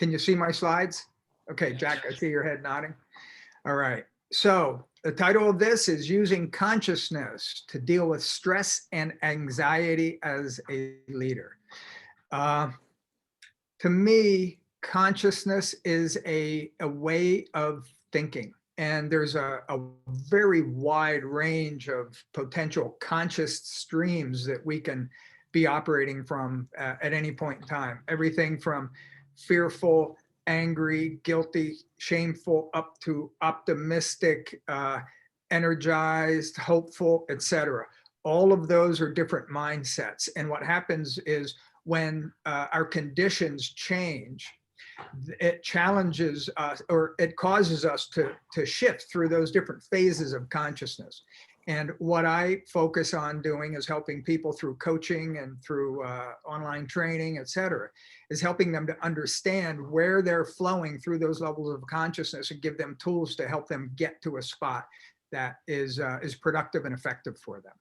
Can you see my slides? Okay, Jack, I see your head nodding. All right. So the title of this is Using Consciousness to Deal with Stress and Anxiety as a Leader. To me, consciousness is a way of thinking. And there's a very wide range of potential conscious streams that we can be operating from at any point in time. Everything from fearful, angry, guilty, shameful, up to optimistic, energized, hopeful, etc. All of those are different mindsets. And what happens is when our conditions change, it challenges us, or it causes us to shift through those different phases of consciousness. And what I focus on doing is helping people through coaching and through online training, et cetera, is helping them to understand where they're flowing through those levels of consciousness and give them tools to help them get to a spot that is productive and effective for them.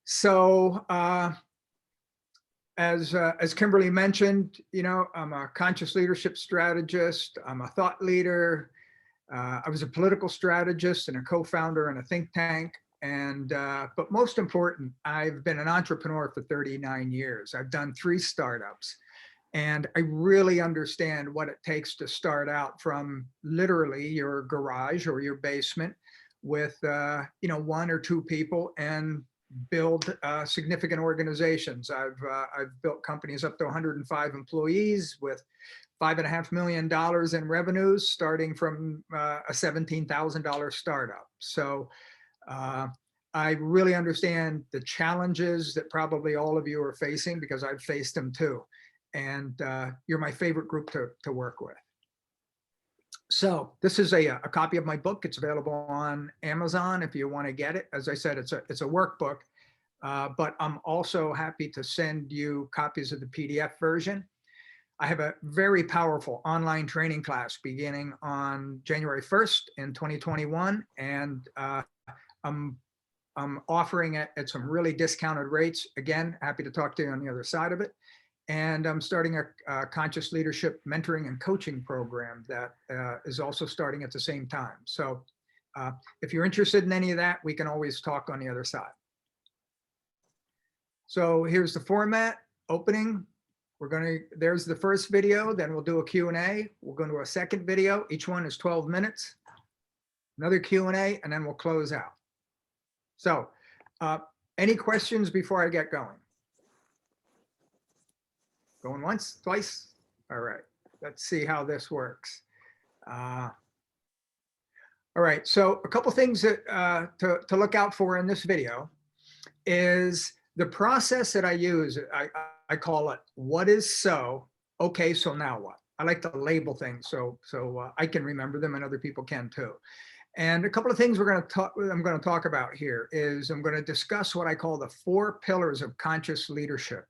So as Kimberly mentioned, you know, I'm a conscious leadership strategist. I'm a thought leader. I was a political strategist and a co-founder in a think tank. And but most important, I've been an entrepreneur for 39 years. I've done 3 startups. And I really understand what it takes to start out from literally your garage or your basement with you know, 1 or 2 people and build significant organizations. I've built companies up to 105 employees with $5.5 million in revenues, starting from a $17,000 startup. So I really understand the challenges that probably all of you are facing, because I've faced them too. And you're my favorite group to work with. So this is a copy of my book. It's available on Amazon if you want to get it. As I said, it's a workbook, but I'm also happy to send you copies of the PDF version. I have a very powerful online training class beginning on January 1st in 2021, and I'm offering it at some really discounted rates. Again, happy to talk to you on the other side of it. And I'm starting a conscious leadership mentoring and coaching program that is also starting at the same time. So if you're interested in any of that, we can always talk on the other side. So here's the format. Opening, there's the first video, then we'll do a Q&A. We'll go to a second video. Each one is 12 minutes. Another Q&A, and then we'll close out. So any questions before I get going? Going once, twice? All right, let's see how this works. All right, so a couple things that, to look out for in this video is the process that I use. I call it, what is so? Okay, so now what? I like to label things so I can remember them and other people can too. And a couple of things I'm going to talk about here is I'm going to discuss what I call the 4 pillars of conscious leadership.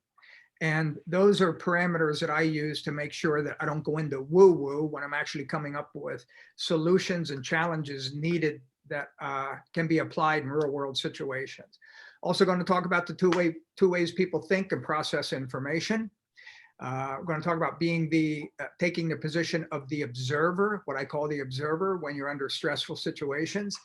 And those are parameters that I use to make sure that I don't go into woo-woo when I'm actually coming up with solutions and challenges needed that can be applied in real-world situations. Also going to talk about the two ways people think and process information. We're going to talk about being taking the position of the observer, what I call the observer when you're under stressful situations,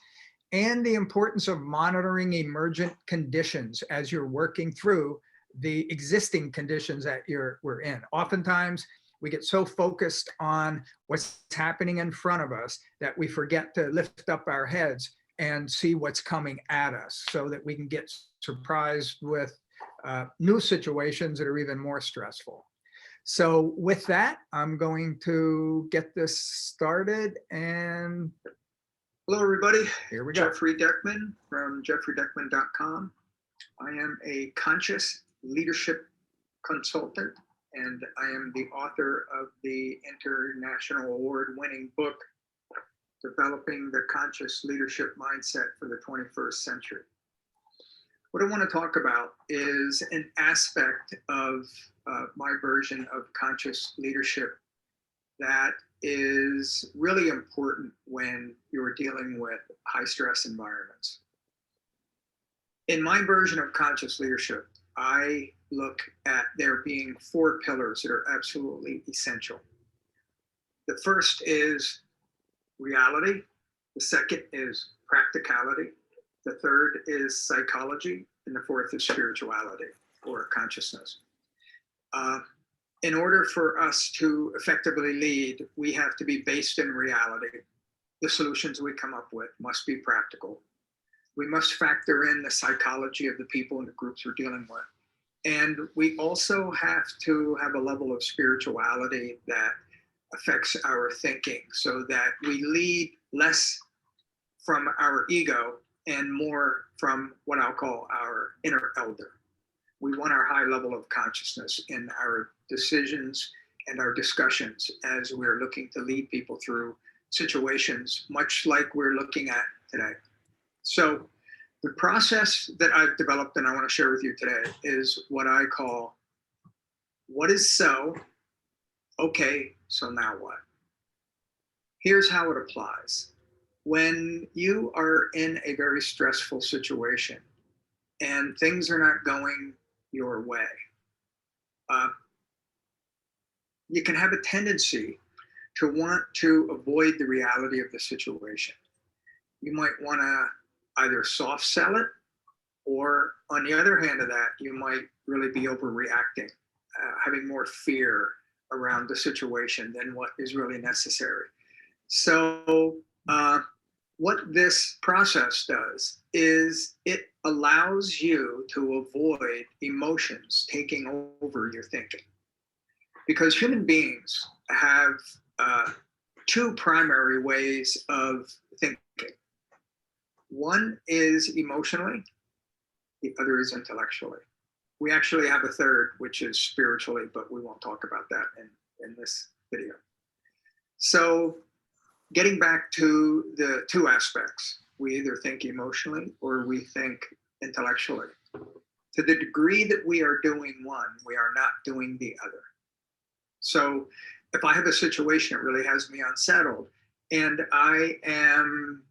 and the importance of monitoring emergent conditions as you're working through the existing conditions that we're in. Oftentimes, we get so focused on what's happening in front of us that we forget to lift up our heads and see what's coming at us so that we can get surprised with new situations that are even more stressful. So with that, I'm going to get this started. And hello, everybody. Here we go. Jeffrey Deckman from jeffreydeckman.com. I am a conscious leadership consultant, and I am the author of the international award-winning book, Developing the Conscious Leadership Mindset for the 21st Century. What I want to talk about is an aspect of my version of conscious leadership that is really important when you're dealing with high stress environments. In my version of conscious leadership, I look at there being 4 pillars that are absolutely essential. The first is reality. The second is practicality. The third is psychology. And the fourth is spirituality or consciousness. In order for us to effectively lead, we have to be based in reality. The solutions we come up with must be practical. We must factor in the psychology of the people and the groups we're dealing with. And we also have to have a level of spirituality that affects our thinking so that we lead less from our ego and more from what I'll call our inner elder. We want our high level of consciousness in our decisions and our discussions as we're looking to lead people through situations, much like we're looking at today. So the process that I've developed and I want to share with you today is what I call, what is so? Okay, so now what? Here's how it applies. When you are in a very stressful situation and things are not going your way, you can have a tendency to want to avoid the reality of the situation. You might want to either soft sell it, or on the other hand of that, you might really be overreacting, having more fear around the situation than what is really necessary. So what this process does is it allows you to avoid emotions taking over your thinking. Because human beings have two primary ways of thinking. One is emotionally, the other is intellectually. We actually have a third, which is spiritually, but we won't talk about that in this video. So getting back to the two aspects, we either think emotionally or we think intellectually. To the degree that we are doing one, we are not doing the other. So if I have a situation that really has me unsettled and I am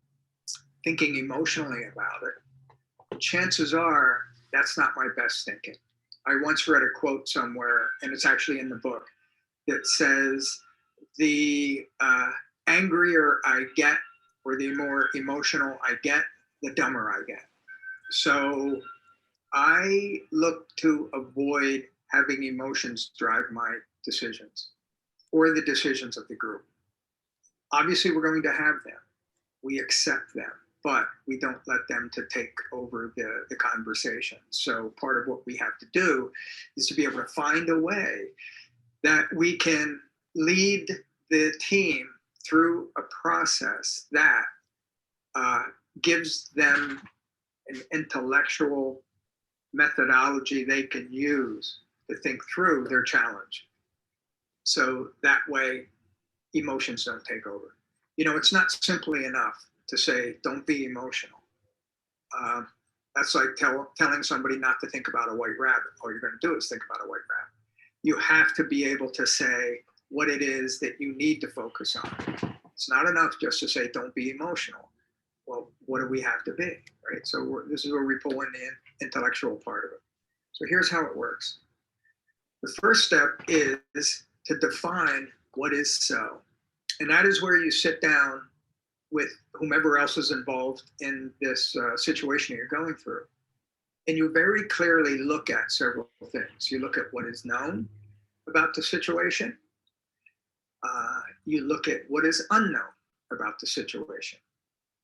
thinking emotionally about it, chances are that's not my best thinking. I once read a quote somewhere, and it's actually in the book, that says, the angrier I get, or the more emotional I get, the dumber I get. So I look to avoid having emotions drive my decisions or the decisions of the group. Obviously, we're going to have them. We accept them, but we don't let them to take over the conversation. So part of what we have to do is to be able to find a way that we can lead the team through a process that gives them an intellectual methodology they can use to think through their challenge. So that way, emotions don't take over. You know, it's not simply enough to say, don't be emotional. That's like telling somebody not to think about a white rabbit. All you're going to do is think about a white rabbit. You have to be able to say what it is that you need to focus on. It's not enough just to say, don't be emotional. Well, what do we have to be, right? So this is where we pull in the intellectual part of it. So here's how it works. The first step is to define what is so. And that is where you sit down with whomever else is involved in this situation you're going through. And you very clearly look at several things. You look at what is known about the situation. You look at what is unknown about the situation.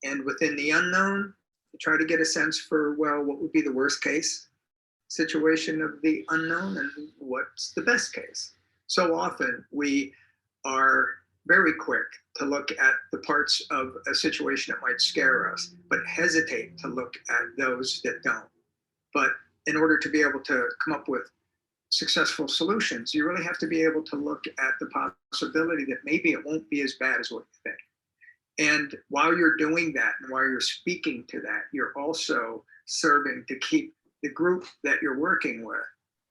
And within the unknown, you try to get a sense for, well, what would be the worst case situation of the unknown and what's the best case. So often we are very quick to look at the parts of a situation that might scare us, but hesitate to look at those that don't. But in order to be able to come up with successful solutions, you really have to be able to look at the possibility that maybe it won't be as bad as what you think. And while you're doing that and while you're speaking to that, you're also serving to keep the group that you're working with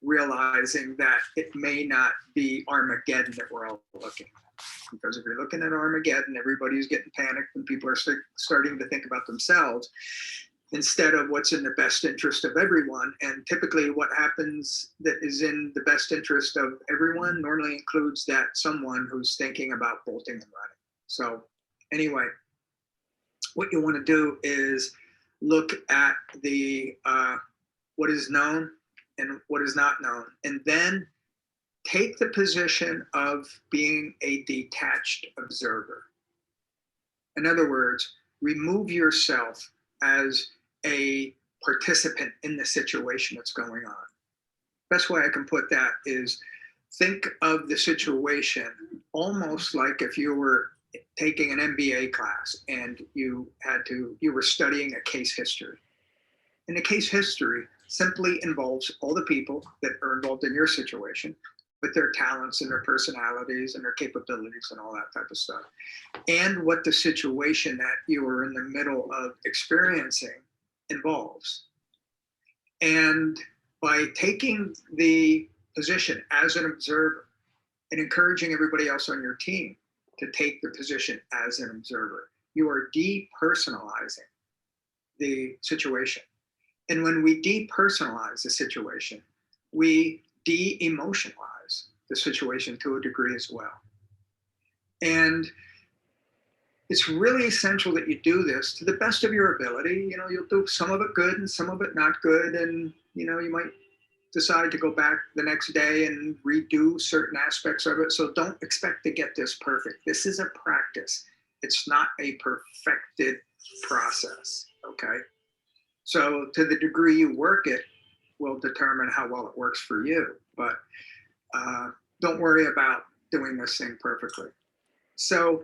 realizing that it may not be Armageddon that we're all looking at. Because if you're looking at Armageddon, everybody's getting panicked and people are starting to think about themselves. instead of what's in the best interest of everyone. And typically what happens that is in the best interest of everyone normally includes that someone who's thinking about bolting and running. So anyway, what you want to do is look at the what is known and what is not known, and then take the position of being a detached observer. In other words, remove yourself as a participant in the situation that's going on. Best way I can put that is think of the situation almost like if you were taking an MBA class and you were studying a case history. And the case history simply involves all the people that are involved in your situation with their talents and their personalities and their capabilities and all that type of stuff. And what the situation that you are in the middle of experiencing involves. And by taking the position as an observer and encouraging everybody else on your team to take the position as an observer, you are depersonalizing the situation. And when we depersonalize the situation, we de-emotionalize the situation to a degree as well. And it's really essential that you do this to the best of your ability. You know, you'll do some of it good and some of it not good. And, you know, you might decide to go back the next day and redo certain aspects of it. So don't expect to get this perfect. This is a practice. It's not a perfected process, okay? So to the degree you work it will determine how well it works for you. But don't worry about doing this thing perfectly. So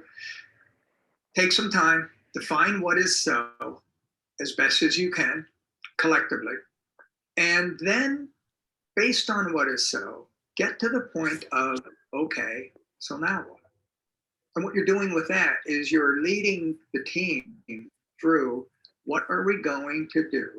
take some time, define what is so as best as you can collectively, and then based on what is so, get to the point of, okay, so now what? And what you're doing with that is you're leading the team through what are we going to do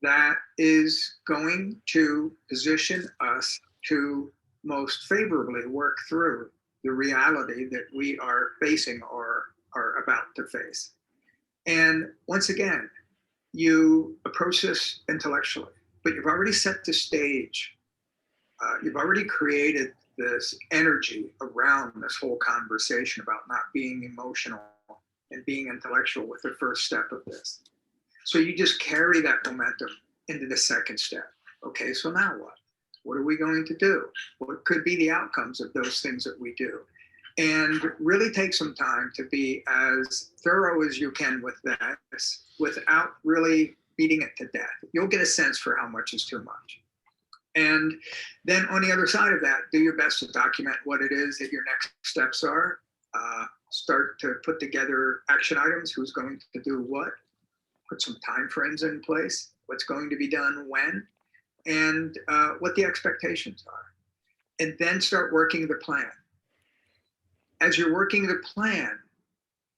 that is going to position us to most favorably work through the reality that we are facing or are about to face. And once again, you approach this intellectually, but you've already set the stage. You've already created this energy around this whole conversation about not being emotional and being intellectual with the first step of this. So you just carry that momentum into the second step. Okay, so now what? What are we going to do? What could be the outcomes of those things that we do? And really take some time to be as thorough as you can with that without really beating it to death. You'll get a sense for how much is too much. And then on the other side of that, do your best to document what it is that your next steps are. Start to put together action items, who's going to do what, put some time frames in place, what's going to be done when, and what the expectations are. And then start working the plan. As you're working the plan,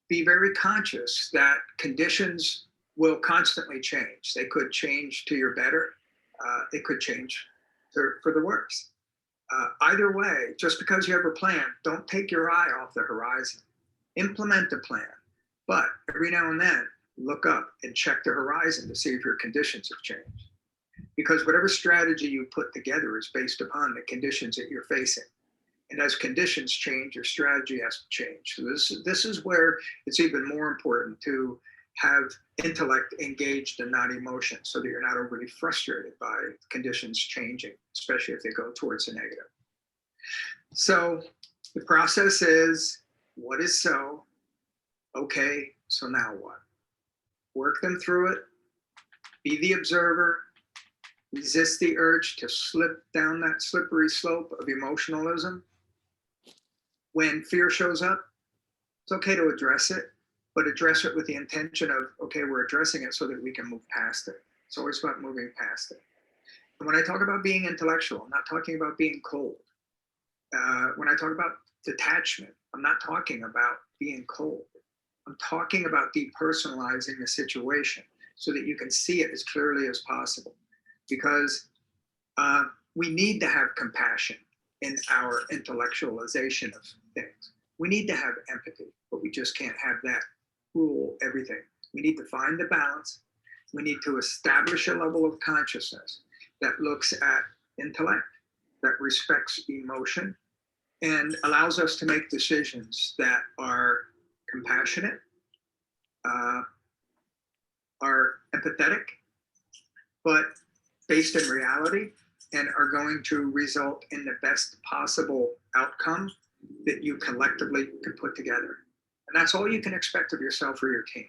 be very conscious that conditions will constantly change. They could change to your better. They could change for the worse. Either way, just because you have a plan, don't take your eye off the horizon. Implement the plan, but every now and then, look up and check the horizon to see if your conditions have changed. Because whatever strategy you put together is based upon the conditions that you're facing. And as conditions change, your strategy has to change. So this is where it's even more important to have intellect engaged and not emotion, so that you're not overly frustrated by conditions changing, especially if they go towards the negative. So the process is, what is so? Okay, so now what? Work them through it. Be the observer. Resist the urge to slip down that slippery slope of emotionalism. When fear shows up, it's okay to address it, but address it with the intention of, okay, we're addressing it so that we can move past it. It's always about moving past it. And when I talk about being intellectual, I'm not talking about being cold. When I talk about detachment, I'm not talking about being cold. I'm talking about depersonalizing the situation so that you can see it as clearly as possible. Because we need to have compassion in our intellectualization of things. We need to have empathy, but we just can't have that rule everything. We need to find the balance We need to establish a level of consciousness that looks at intellect, that respects emotion, and allows us to make decisions that are compassionate, are empathetic, but based in reality, and are going to result in the best possible outcome that you collectively can put together. And that's all you can expect of yourself or your team.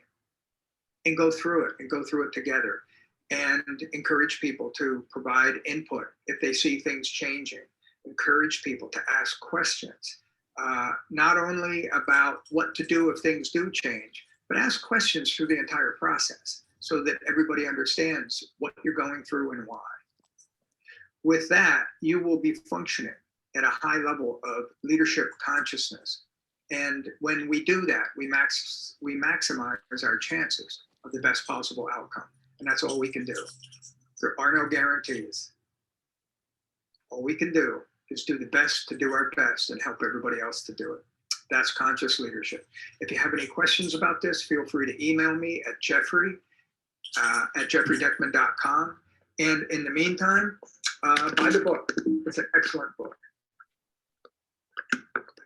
And go through it together, and encourage people to provide input if they see things changing. Encourage people to ask questions, not only about what to do if things do change, but ask questions through the entire process so that everybody understands what you're going through and why. With that, you will be functioning at a high level of leadership consciousness. And when we do that, we maximize our chances of the best possible outcome. And that's all we can do. There are no guarantees. All we can do is do the best to do our best and help everybody else to do it. That's conscious leadership. If you have any questions about this, feel free to email me at jeffrey@jeffreydeckman.com. And in the meantime, buy the book. It's an excellent book. I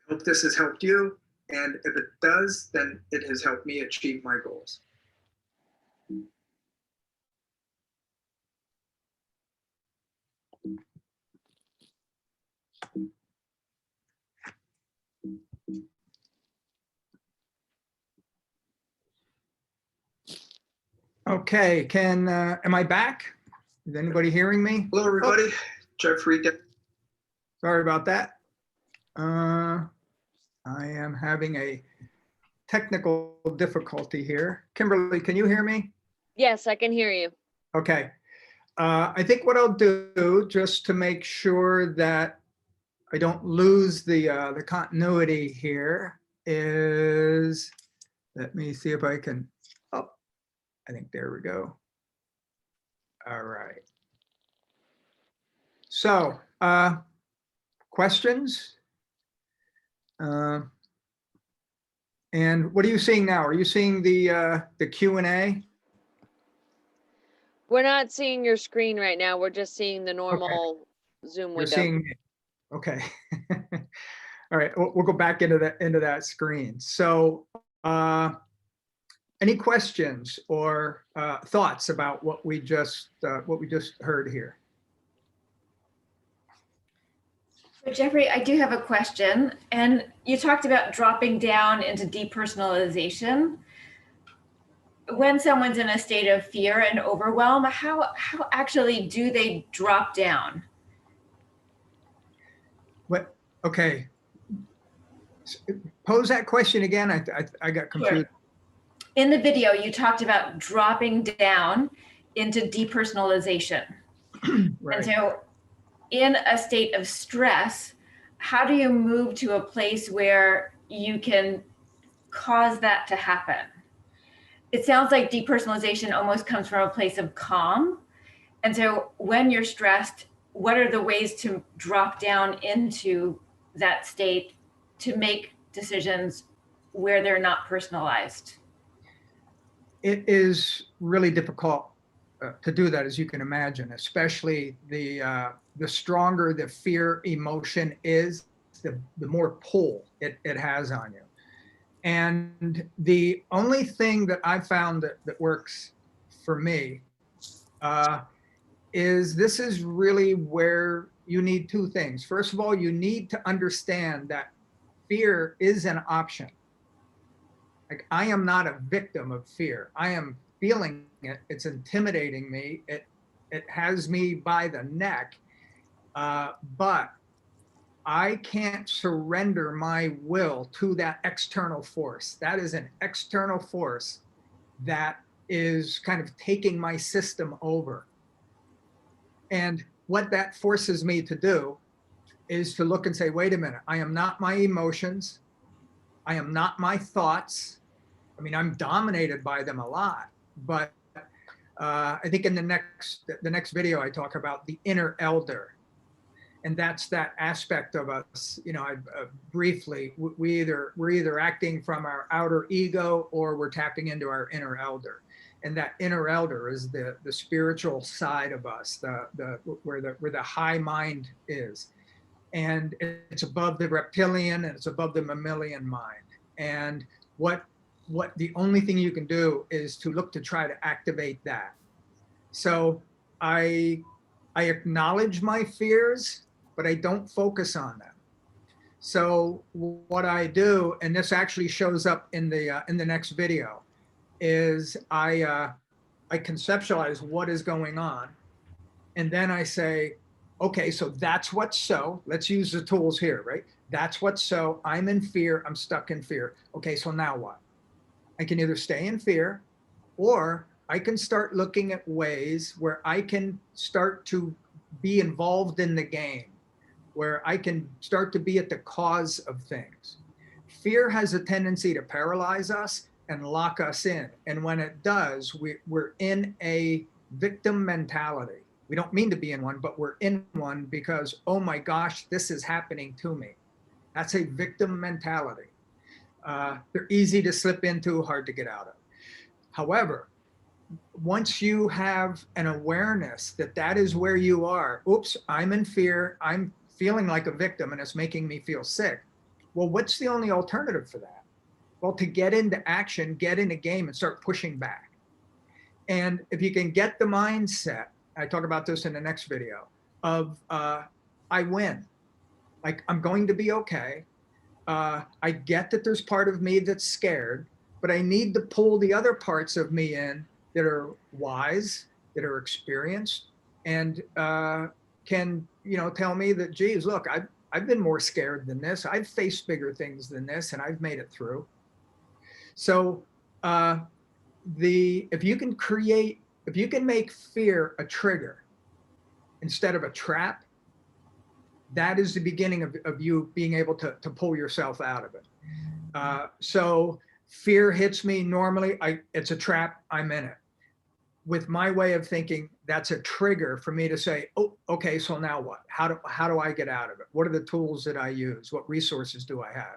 hope this has helped you. And if it does, then it has helped me achieve my goals. Okay, am I back? Is anybody hearing me? Hello, everybody. Jeffrey. Sorry about that. I am having a technical difficulty here. Kimberly, can you hear me? Yes, I can hear you. Okay. I think what I'll do, just to make sure that I don't lose the continuity here, is, let me see if I can, oh, I think there we go. All right. So, questions? And what are you seeing now? Are you seeing the Q&A? We're not seeing your screen right now. We're just seeing the normal Zoom You're window. seeing, okay. All right, we'll go back into that screen. So, any questions or thoughts about what we just heard here? So Jeffrey, I do have a question. And you talked about dropping down into depersonalization. When someone's in a state of fear and overwhelm, how actually do they drop down? What? Okay. Pose that question again. I got confused. Sure. In the video, you talked about dropping down into depersonalization. Right. And so in a state of stress, how do you move to a place where you can cause that to happen? It sounds like depersonalization almost comes from a place of calm. And so when you're stressed, what are the ways to drop down into that state to make decisions where they're not personalized? It is really difficult to do that, as you can imagine, especially the stronger the fear emotion is, the more pull it has on you. And the only thing that I found that works for me is this is really where you need two things. First of all, you need to understand that fear is an option. Like, I am not a victim of fear. I am feeling it. It's intimidating me. It has me by the neck. But I can't surrender my will to that external force. That is an external force that is kind of taking my system over. And what that forces me to do is to look and say, wait a minute, I am not my emotions. I am not my thoughts. I mean, I'm dominated by them a lot, but I think in the next video, I talk about the inner elder. And that's that aspect of us, you know, briefly, we're either acting from our outer ego or we're tapping into our inner elder. And that inner elder is the spiritual side of us, where the high mind is. And it's above the reptilian and it's above the mammalian mind. And what the only thing you can do is to look to try to activate that. So I acknowledge my fears, but I don't focus on them. So what I do, and this actually shows up in the next video, is I conceptualize what is going on, and then I say, okay, so that's what's so. Let's use the tools here, right? That's what's so. I'm in fear. I'm stuck in fear. Okay, so now what? I can either stay in fear, or I can start looking at ways where I can start to be involved in the game, where I can start to be at the cause of things. Fear has a tendency to paralyze us and lock us in. And when it does, we're in a victim mentality. We don't mean to be in one, but we're in one because, oh my gosh, this is happening to me. That's a victim mentality. They're easy to slip into, hard to get out of. However, once you have an awareness that that is where you are, oops, I'm in fear, I'm feeling like a victim and it's making me feel sick. Well, what's the only alternative for that? Well, to get into action, get in a game and start pushing back. And if you can get the mindset, I talk about this in the next video, of I win. Like, I'm going to be okay. I get that there's part of me that's scared, but I need to pull the other parts of me in that are wise, that are experienced, and can, tell me that, geez, look, I've been more scared than this. I've faced bigger things than this, and I've made it through. So if you can make fear a trigger instead of a trap, that is the beginning of you being able to pull yourself out of it. So fear hits me normally, it's a trap, I'm in it. With my way of thinking, that's a trigger for me to say, oh, okay, so now what? How do I get out of it? What are the tools that I use? What resources do I have?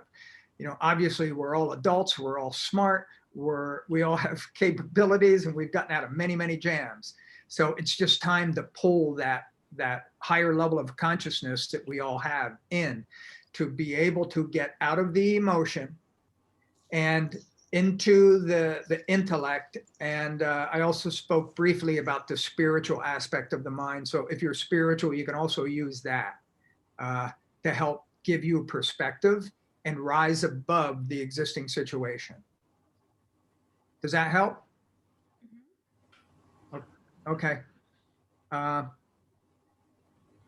Obviously we're all adults, we're all smart, we all have capabilities, and we've gotten out of many, many jams. So it's just time to pull that higher level of consciousness that we all have in, to be able to get out of the emotion and into the intellect. And I also spoke briefly about the spiritual aspect of the mind. So if you're spiritual, you can also use that to help give you perspective and rise above the existing situation. Does that help? Okay.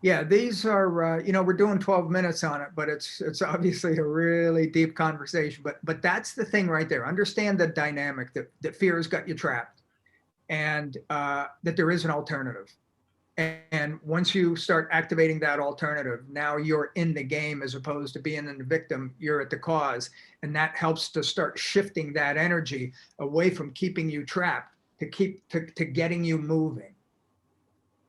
Yeah, these are, we're doing 12 minutes on it, but it's obviously a really deep conversation. But that's the thing right there. Understand the dynamic that fear has got you trapped, and that there is an alternative. And once you start activating that alternative, now you're in the game as opposed to being in the victim, you're at the cause. And that helps to start shifting that energy away from keeping you trapped to getting you moving.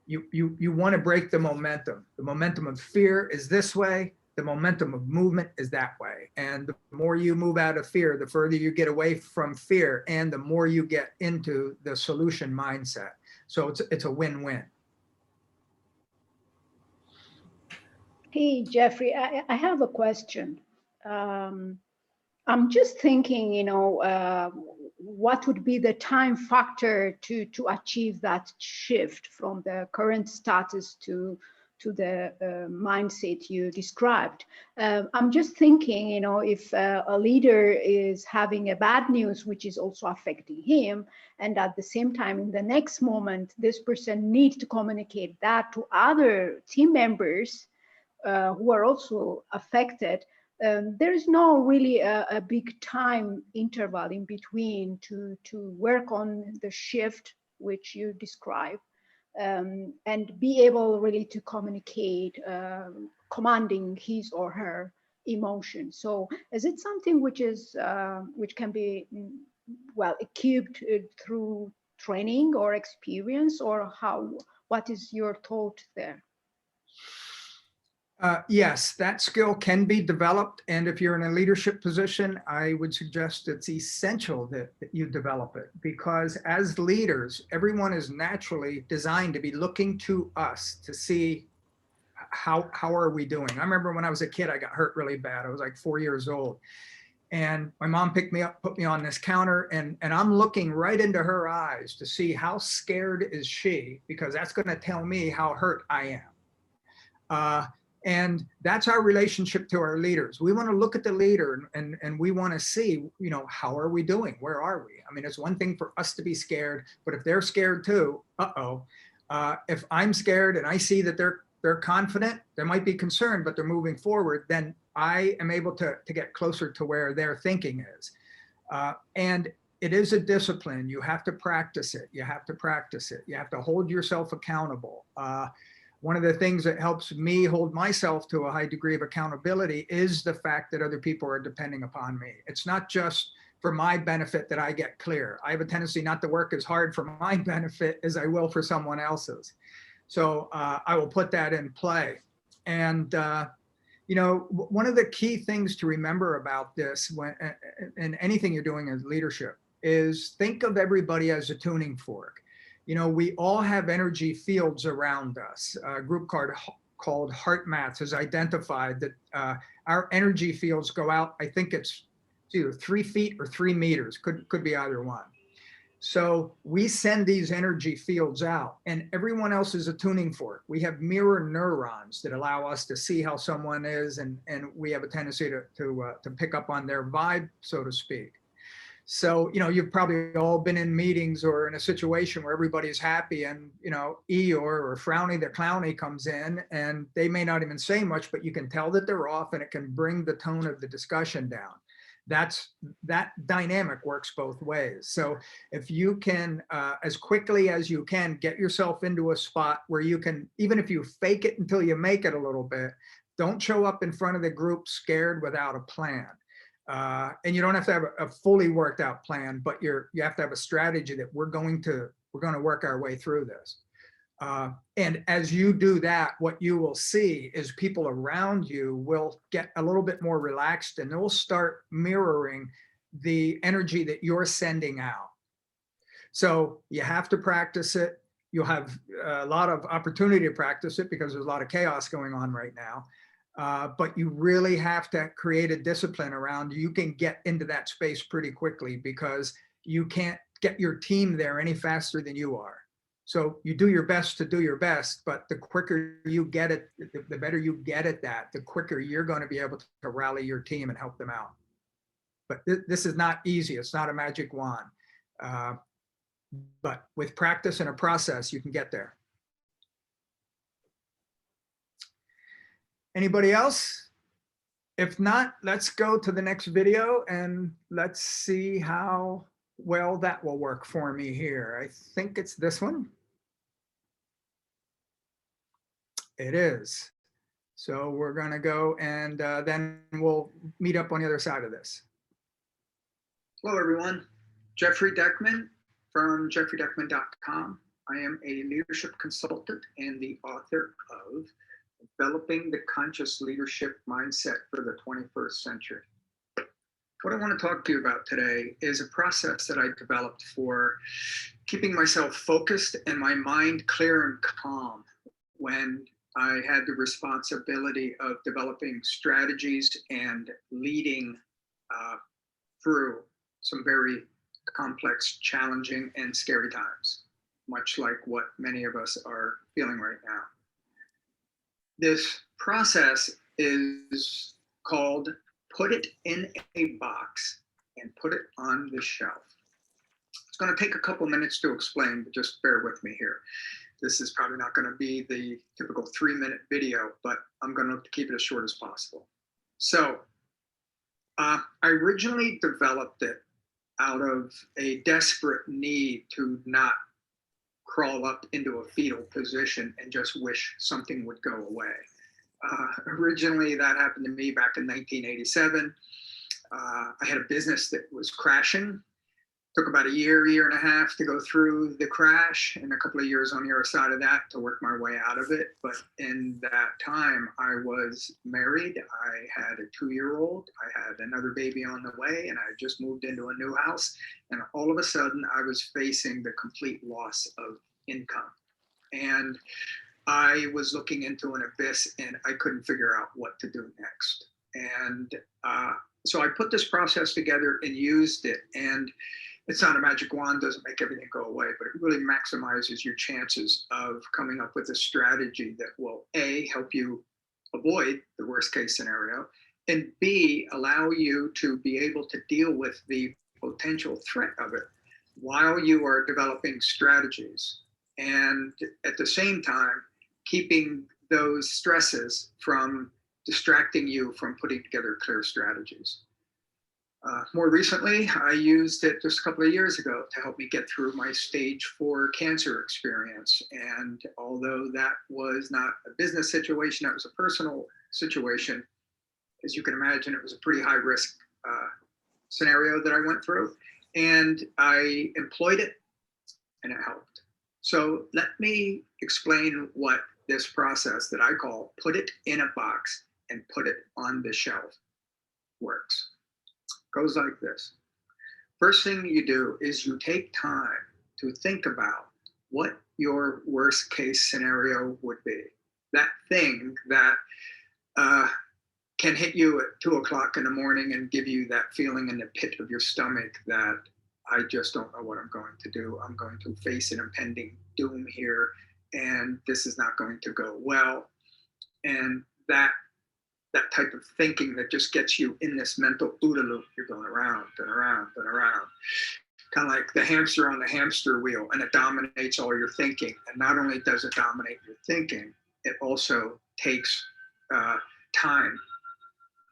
You want to break the momentum. The momentum of fear is this way. The momentum of movement is that way. And the more you move out of fear, the further you get away from fear, and the more you get into the solution mindset. So it's a win-win. Hey, Jeffrey, I have a question. I'm just thinking, what would be the time factor to achieve that shift from the current status to the mindset you described. I'm just thinking, if a leader is having a bad news, which is also affecting him, and at the same time, in the next moment, this person needs to communicate that to other team members who are also affected, there is no really a big time interval in between to work on the shift which you describe, and be able really to communicate, commanding his or her emotion. So is it something which is which can be well equipped through training or experience, or what is your thought there? Yes, that skill can be developed. And if you're in a leadership position, I would suggest it's essential that you develop it, because as leaders, everyone is naturally designed to be looking to us to see how are we doing. I remember when I was a kid, I got hurt really bad. I was like 4 years old. And my mom picked me up, put me on this counter, and I'm looking right into her eyes to see how scared is she, because that's going to tell me how hurt I am. And that's our relationship to our leaders. We want to look at the leader and we want to see, you know, how are we doing? Where are we? I mean, it's one thing for us to be scared, but if they're scared too, if I'm scared and I see that they're confident, they might be concerned, but they're moving forward, then I am able to get closer to where their thinking is. And it is a discipline. You have to practice it. You have to practice it. You have to hold yourself accountable. One of the things that helps me hold myself to a high degree of accountability is the fact that other people are depending upon me. It's not just for my benefit that I get clear. I have a tendency not to work as hard for my benefit as I will for someone else's. So I will put that in play. And, you know, one of the key things to remember about this when in anything you're doing as leadership is think of everybody as a tuning fork. You know, we all have energy fields around us. A group called Heart Maths has identified that our energy fields go out, I think it's either 3 feet or 3 meters, could be either one. So we send these energy fields out, and everyone else is a tuning fork. We have mirror neurons that allow us to see how someone is, and we have a tendency to pick up on their vibe, so to speak. So, you know, you've probably all been in meetings or in a situation where everybody's happy, and, you know, Eeyore or Frowny the Clowny comes in and they may not even say much, but you can tell that they're off, and it can bring the tone of the discussion down. That dynamic works both ways. So if you can, as quickly as you can, get yourself into a spot where you can, even if you fake it until you make it a little bit, don't show up in front of the group scared without a plan. And you don't have to have a fully worked out plan, but you have to have a strategy that we're going to work our way through this. And as you do that, what you will see is people around you will get a little bit more relaxed, and they'll start mirroring the energy that you're sending out. So you have to practice it. You'll have a lot of opportunity to practice it because there's a lot of chaos going on right now. But you really have to create a discipline around you can get into that space pretty quickly, because you can't get your team there any faster than you are. So you do your best to do your best, but the quicker you get it, the better you get at that, the quicker you're going to be able to rally your team and help them out. But this is not easy. It's not a magic wand. But with practice and a process, you can get there. Anybody else? If not, let's go to the next video and let's see how well that will work for me here. I think it's this one. It is. So we're going to go, and then we'll meet up on the other side of this. Hello, everyone. Jeffrey Deckman from jeffreydeckman.com. I am a leadership consultant and the author of Developing the Conscious Leadership Mindset for the 21st Century. What I want to talk to you about today is a process that I developed for keeping myself focused and my mind clear and calm when I had the responsibility of developing strategies and leading through some very complex, challenging, and scary times, much like what many of us are feeling right now. This process is called put it in a box and put it on the shelf. It's going to take a couple minutes to explain, but just bear with me here. This is probably not going to be the typical 3-minute video, but I'm going to keep it as short as possible. So I originally developed it out of a desperate need to not crawl up into a fetal position and just wish something would go away. Originally, that happened to me back in 1987. I had a business that was crashing. Took about a year and a half to go through the crash, and a couple of years on the other side of that to work my way out of it. But in that time, I was married. I had a 2-year-old. I had another baby on the way, and I just moved into a new house. And all of a sudden, I was facing the complete loss of income. And I was looking into an abyss, and I couldn't figure out what to do next. And so I put this process together and used it. And it's not a magic wand, doesn't make everything go away, but it really maximizes your chances of coming up with a strategy that will A, help you avoid the worst case scenario, and B, allow you to be able to deal with the potential threat of it while you are developing strategies. And at the same time, keeping those stresses from distracting you from putting together clear strategies. More recently, I used it just a couple of years ago to help me get through my stage 4 cancer experience. And although that was not a business situation, that was a personal situation, as you can imagine, it was a pretty high risk scenario that I went through. And I employed it, and it helped. So let me explain what this process that I call put it in a box and put it on the shelf works. Goes like this. First thing you do is you take time to think about what your worst case scenario would be. That thing that can hit you at 2 o'clock in the morning and give you that feeling in the pit of your stomach that I just don't know what I'm going to do. I'm going to face an impending doom here, and this is not going to go well. And that type of thinking that just gets you in this mental OODA loop. You're going around and around and around, kind of like the hamster on the hamster wheel, and it dominates all your thinking. And not only does it dominate your thinking, it also takes time,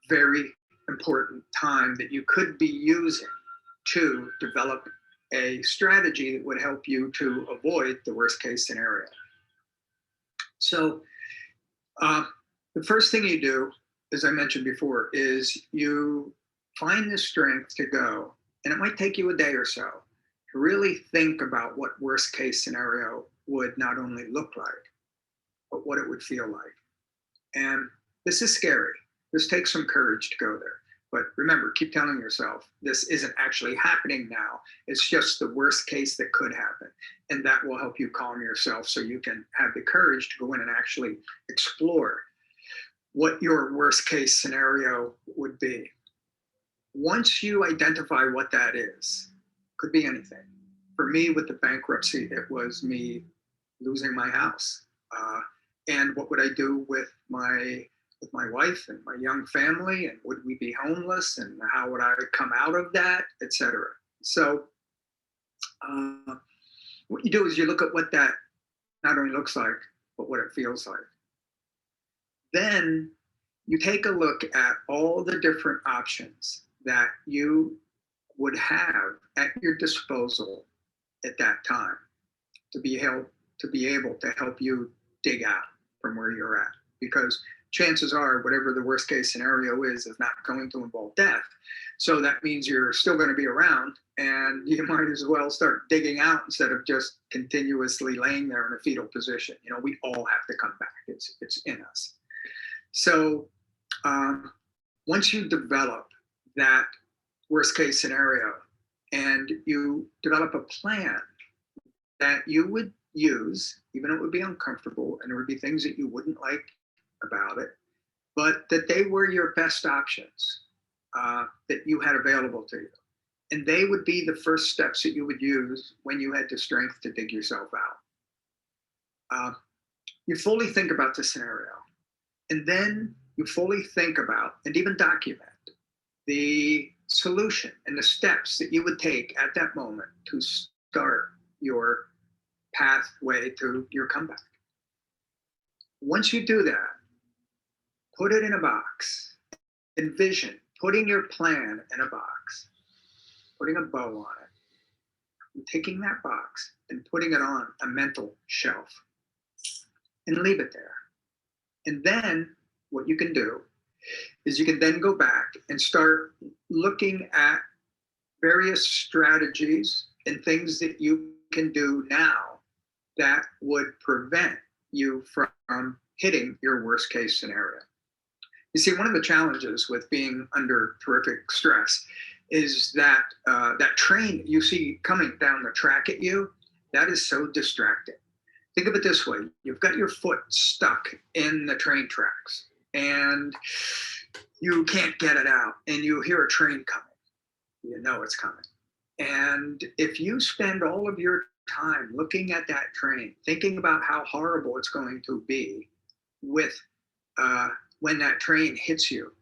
very important time that you could be using to develop a strategy that would help you to avoid the worst case scenario. So the first thing you do, as I mentioned before, is you find the strength to go, and it might take you a day or so, to really think about what worst case scenario would not only look like, but what it would feel like. And this is scary. This takes some courage to go there. But remember, keep telling yourself, this isn't actually happening now. It's just the worst case that could happen. And that will help you calm yourself so you can have the courage to go in and actually explore what your worst case scenario would be. Once you identify what that is, could be anything. For me, with the bankruptcy, it was me losing my house. And what would I do with my wife and my young family, and would we be homeless, and how would I come out of that, etc. So what you do is you look at what that not only looks like, but what it feels like. Then you take a look at all the different options that you would have at your disposal at that time to be able to help you dig out from where you're at. Because chances are whatever the worst case scenario is not going to involve death. So that means you're still going to be around, and you might as well start digging out instead of just continuously laying there in a fetal position. You know, we all have to come back. It's in us. So once you develop that worst case scenario and you develop a plan that you would use, even though it would be uncomfortable and there would be things that you wouldn't like about it, but that they were your best options that you had available to you. And they would be the first steps that you would use when you had the strength to dig yourself out. You fully think about the scenario, and then you fully think about and even document the solution and the steps that you would take at that moment to start your pathway to your comeback. Once you do that, put it in a box. Envision putting your plan in a box, putting a bow on it, and taking that box and putting it on a mental shelf and leave it there. And then what you can do is you can then go back and start looking at various strategies and things that you can do now that would prevent you from hitting your worst case scenario. You see, one of the challenges with being under terrific stress is that that train you see coming down the track at you, that is so distracting. Think of it this way. You've got your foot stuck in the train tracks and you can't get it out, and you hear a train coming. You know it's coming. And if you spend all of your time looking at that train, thinking about how horrible it's going to be with when that train hits you,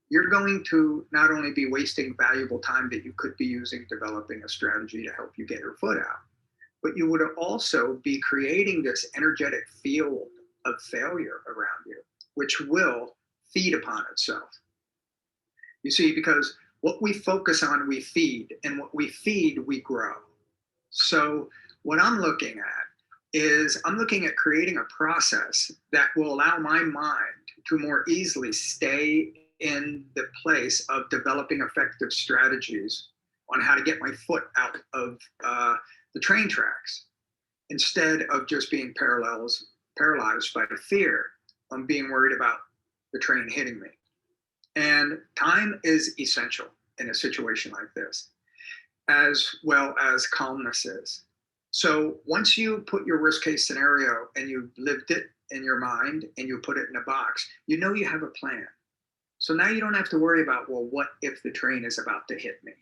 you're going to not only be wasting valuable time that you could be using developing a strategy to help you get your foot out, but you would also be creating this energetic field of failure around you, which will feed upon itself. You see, because what we focus on, we feed, and what we feed, we grow. So what I'm looking at is I'm looking at creating a process that will allow my mind to more easily stay in the place of developing effective strategies on how to get my foot out of the train tracks, instead of just being paralyzed by fear on being worried about the train hitting me. And time is essential in a situation like this, as well as calmness is. So once you put your worst case scenario and you've lived it in your mind and you put it in a box, you know you have a plan. So now you don't have to worry about, well, what if the train is about to hit me?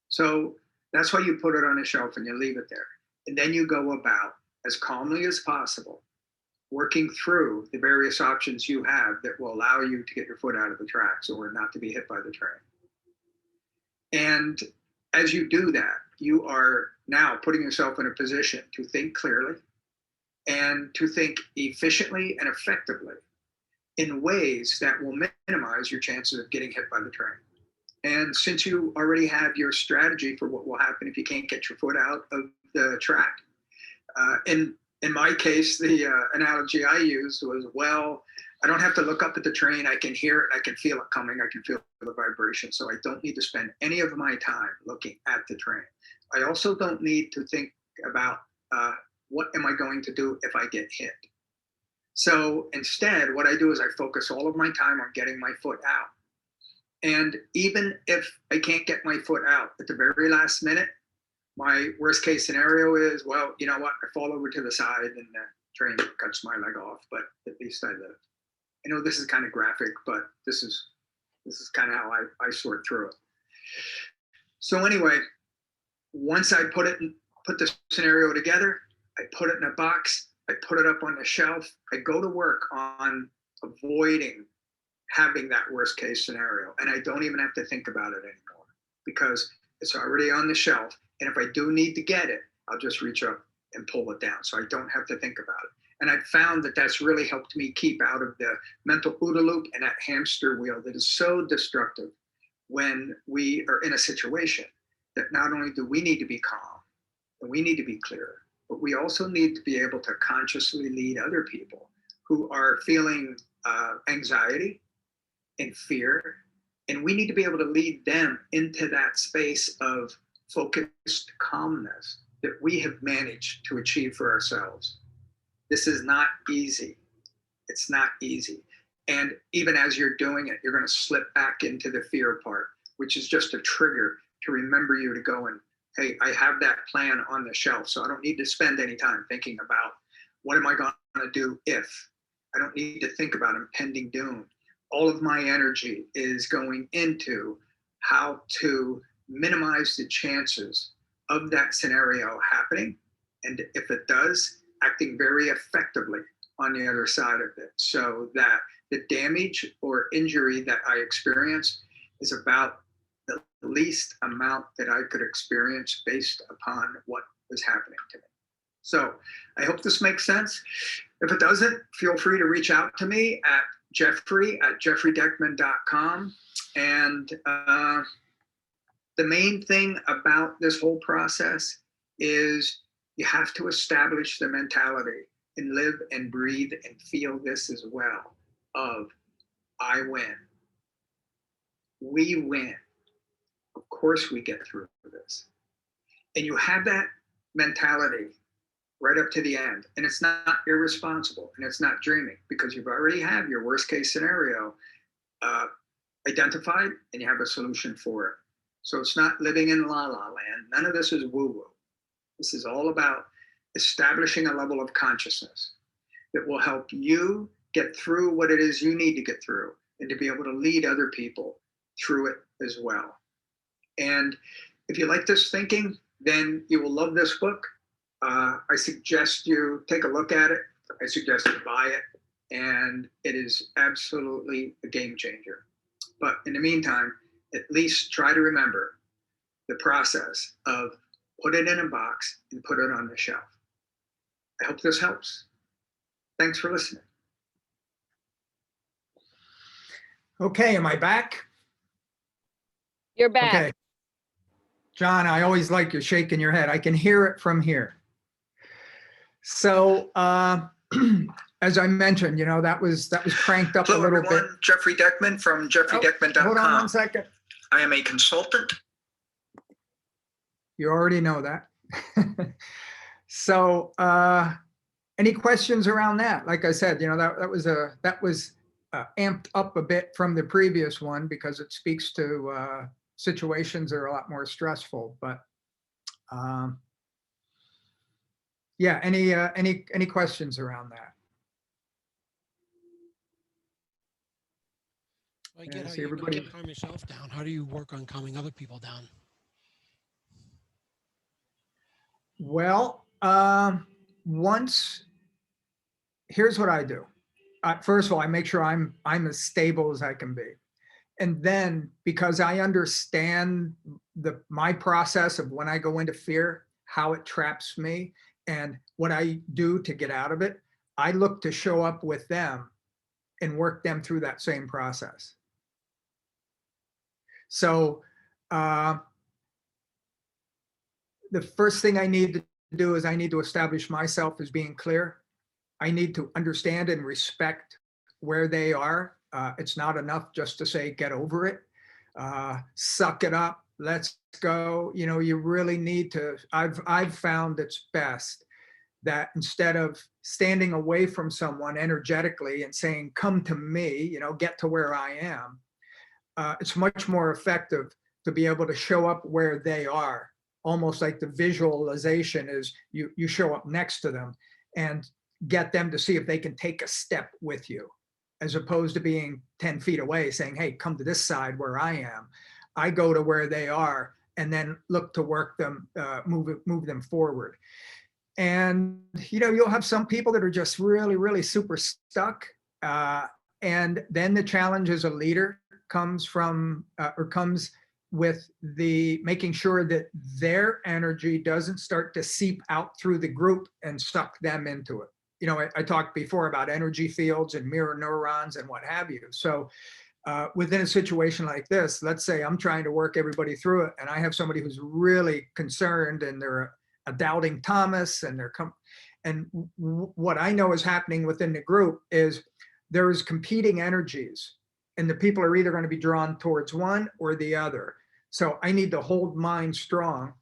So that's why you put it on a shelf and you leave it there. And then you go about as calmly as possible, working through the various options you have that will allow you to get your foot out of the tracks or not to be hit by the train. And as you do that, you are now putting yourself in a position to think clearly and to think efficiently and effectively in ways that will minimize your chances of getting hit by the train. And since you already have your strategy for what will happen if you can't get your foot out of the track, in my case, the analogy I used was, well, I don't have to look up at the train. I can hear it. I can feel it coming. I can feel the vibration. So I don't need to spend any of my time looking at the train. I also don't need to think about what am I going to do if I get hit. So instead, what I do is I focus all of my time on getting my foot out. And even if I can't get my foot out at the very last minute, my worst case scenario is, well, you know what? I fall over to the side and the train cuts my leg off, but at least I live. I know this is kind of graphic, but this is kind of how I sort through it. So anyway, once I put the scenario together, I put it in a box, I put it up on the shelf, I go to work on avoiding having that worst case scenario. And I don't even have to think about it anymore because it's already on the shelf. And if I do need to get it, I'll just reach up and pull it down. So I don't have to think about it. And I've found that that's really helped me keep out of the mental OODA loop and that hamster wheel that is so destructive when we are in a situation that not only do we need to be calm and we need to be clear, but we also need to be able to consciously lead other people who are feeling anxiety and fear. And we need to be able to lead them into that space of focused calmness that we have managed to achieve for ourselves. This is not easy. It's not easy. And even as you're doing it, you're going to slip back into the fear part, which is just a trigger to remember you to go and, hey, I have that plan on the shelf, so I don't need to spend any time thinking about what am I going to do if. I don't need to think about impending doom. All of my energy is going into how to minimize the chances of that scenario happening. And if it does, acting very effectively on the other side of it so that the damage or injury that I experience is about the least amount that I could experience based upon what was happening to me. So I hope this makes sense. If it doesn't, feel free to reach out to me at jeffrey@jeffreydeckman.com. And the main thing about this whole process is you have to establish the mentality and live and breathe and feel this as well of I win. We win. Of course we get through this. And you have that mentality right up to the end. And it's not irresponsible and it's not dreaming, because you've already have your worst case scenario identified and you have a solution for it. So it's not living in la la land. None of this is woo-woo. This is all about establishing a level of consciousness that will help you get through what it is you need to get through, and to be able to lead other people through it as well. And if you like this thinking, then you will love this book. I suggest you take a look at it. I suggest you buy it. And it is absolutely a game changer. But in the meantime, at least try to remember the process of put it in a box and put it on the shelf. I hope this helps. Thanks for listening. Okay, am I back? You're back. Okay. John, I always like you shaking your head. I can hear it from here. So as I mentioned, that was cranked up a Hello, little everyone. bit. Jeffrey Deckman from jeffreydeckman.com. Hold on one second. I am a consultant. You already know that. So any questions around that? Like I said, that was amped up a bit from the previous one, because it speaks to situations that are a lot more stressful. But yeah, any questions around that? I get Yeah, how see you everybody- can calm yourself down. How do you work on calming other people down? Well, here's what I do. First of all, I make sure I'm as stable as I can be. And then, because I understand my process of when I go into fear, how it traps me, and what I do to get out of it, I look to show up with them and work them through that same process. So the first thing I need to do is I need to establish myself as being clear. I need to understand and respect where they are. It's not enough just to say, get over it, suck it up, let's go. You really need to, I've found it's best that instead of standing away from someone energetically and saying, come to me, get to where I am, it's much more effective to be able to show up where they are. Almost like the visualization is you show up next to them and get them to see if they can take a step with you, as opposed to being 10 feet away saying, hey, come to this side where I am. I go to where they are and then look to work them, move them forward. And, you'll have some people that are just really, really super stuck. And then the challenge as a leader comes with the making sure that their energy doesn't start to seep out through the group and suck them into it. I talked before about energy fields and mirror neurons and what have you. So within a situation like this, let's say I'm trying to work everybody through it, and I have somebody who's really concerned and they're a doubting Thomas, and what I know is happening within the group is there's competing energies, and the people are either going to be drawn towards one or the other. So I need to hold mine strong,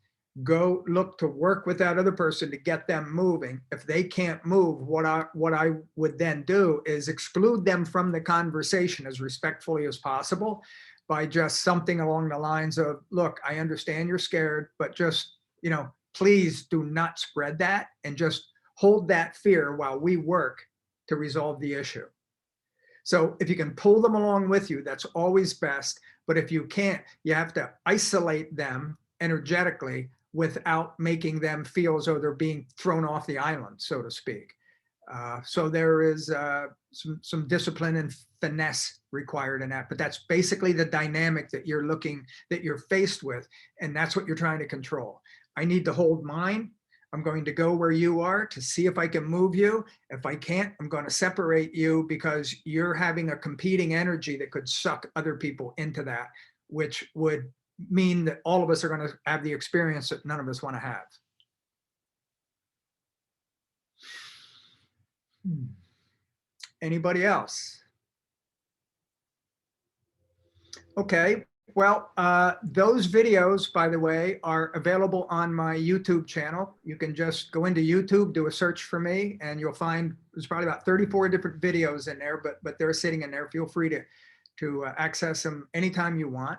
go look to work with that other person to get them moving. If they can't move, what I would then do is exclude them from the conversation as respectfully as possible by just something along the lines of, look, I understand you're scared, but just, please do not spread that, and just hold that fear while we work to resolve the issue. So if you can pull them along with you, that's always best. But if you can't, you have to isolate them energetically without making them feel as though they're being thrown off the island, so to speak. So there is some discipline and finesse required in that, but that's basically the dynamic that you're faced with, and that's what you're trying to control. I need to hold mine. I'm going to go where you are to see if I can move you. If I can't, I'm going to separate you because you're having a competing energy that could suck other people into that, which would mean that all of us are going to have the experience that none of us want to have. Anybody else? Okay, Well, those videos, by the way, are available on my YouTube channel. You can just go into YouTube, do a search for me, and you'll find there's probably about 34 different videos in there, but they're sitting in there. Feel free to access them anytime you want.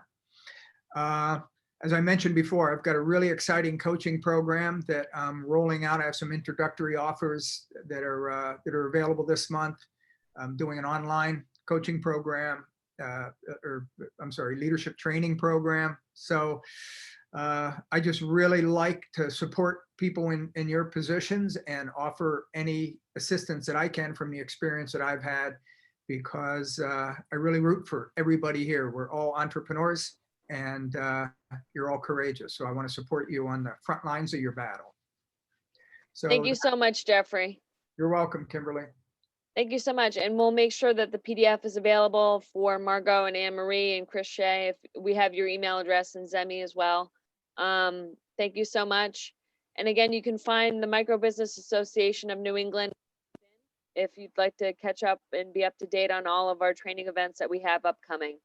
As I mentioned before, I've got a really exciting coaching program that I'm rolling out. I have some introductory offers that are available this month. I'm doing an online coaching program, leadership training program. So I just really like to support people in your positions and offer any assistance that I can from the experience that I've had, because I really root for everybody here. We're all entrepreneurs, and you're all courageous. So I want to support you on the front lines of your battle. So Thank you so much, Jeffrey. you're welcome, Kimberly. Thank you so much. And we'll make sure that the PDF is available for Margot and Anne Marie and Chris Shea. If we have your email address and Zemi as well. Thank you so much. And again, you can find the Micro Business Association of New England if you'd like to catch up and be up to date on all of our training events that we have upcoming.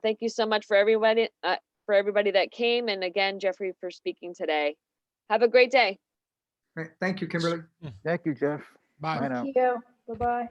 Thank you so much for everybody that came. And again, Jeffrey, for speaking today. Have a great day. Thank you, Kimberly. Thank you, Jeff. Bye. Bye now. Thank you. Bye-bye.